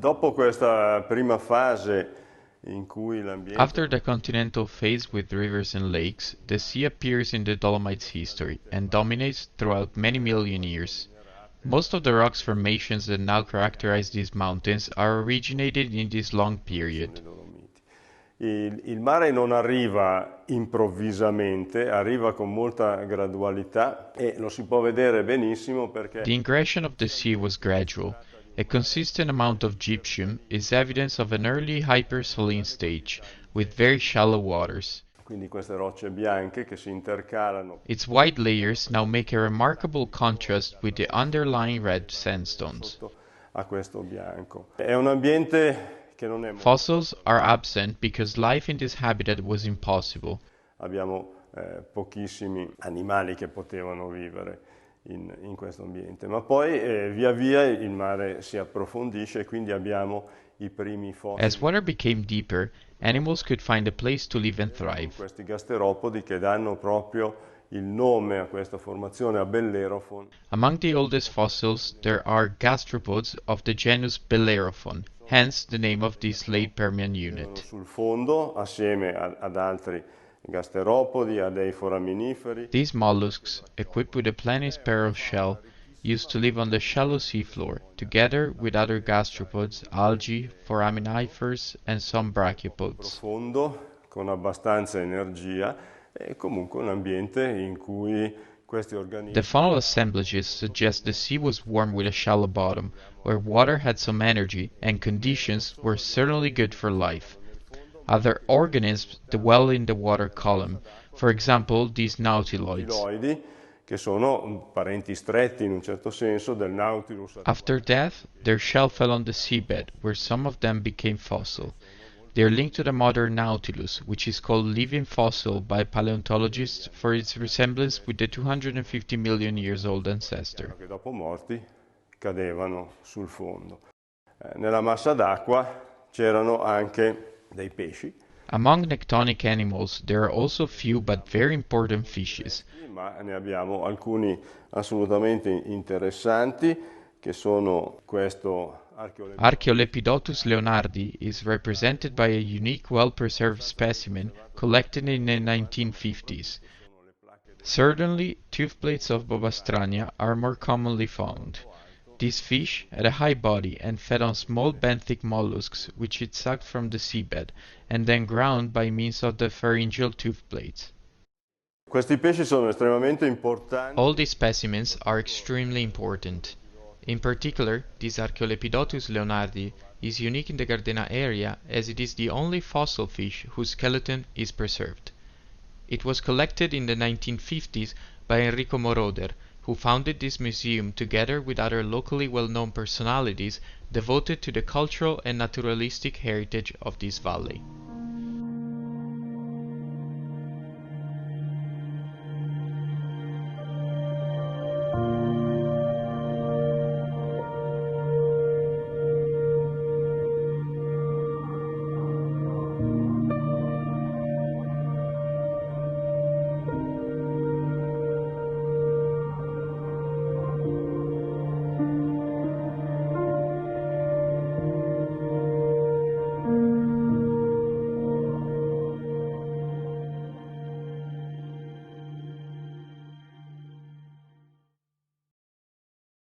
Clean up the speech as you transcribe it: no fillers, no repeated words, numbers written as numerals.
Dopo questa prima fase in cui l'ambiente... After the continental phase with rivers and lakes, the sea appears in the Dolomites history and dominates throughout many million years. Most of the rocks formations that now characterize these mountains are originated in this long period. Il mare non arriva improvvisamente, arriva con molta gradualità e lo si può vedere benissimo perché... The ingression of the sea was gradual. A consistent amount of gypsum is evidence of an early hypersaline stage, with very shallow waters. Quindi queste rocce bianche che si intercalano. Its white layers now make a remarkable contrast with the underlying red sandstones. A questo bianco. È un ambiente che non è... Fossils are absent because life in this habitat was impossible. Abbiamo pochissimi animali che potevano vivere in questo ambiente, ma poi via via il mare si approfondisce e quindi abbiamo i primi fossili. As water became deeper, animals could find a place to live and thrive. Questi gasteropodi che danno proprio il nome a questa formazione, a Bellerophon. Among the oldest fossils there are gastropods of the genus Bellerophon, hence the name of this late Permian unit. Sul fondo, assieme ad altri gasteropodi, a dei foraminiferi. These mollusks, equipped with a planispiral shell, used to live on the shallow seafloor, together with other gastropods, algae, foraminifers, and some brachiopods. Profondo, con abbastanza energia, e comunque un ambiente in cui questi organismi... The faunal assemblages suggest the sea was warm with a shallow bottom, where water had some energy, and conditions were certainly good for life. Other organisms dwell in the water column, for example these nautiloids. Che sono parenti stretti in un certo senso del Nautilus. After death, their shell fell on the seabed, where some of them became fossil. They are linked to the modern Nautilus, which is called living fossil by paleontologists for its resemblance with the 250 million years old ancestor. Che dopo morti cadevano sul fondo. Nella massa d'acqua c'erano anche dei pesci. Among nectonic animals, there are also few but very important fishes. Ma ne abbiamo alcuni assolutamente interessanti, che sono questo Archaeolepidotus leonardi is represented by a unique, well-preserved specimen collected in the 1950s. Certainly, tooth plates of Bobastrania are more commonly found. This fish had a high body and fed on small benthic mollusks which it sucked from the seabed and then ground by means of the pharyngeal tooth plates. Questi pesci sono estremamente importanti. All these specimens are extremely important. In particular, this Archaeolepidotus leonardi is unique in the Gardena area as it is the only fossil fish whose skeleton is preserved. It was collected in the 1950s by Enrico Moroder, who founded this museum together with other locally well-known personalities devoted to the cultural and naturalistic heritage of this valley.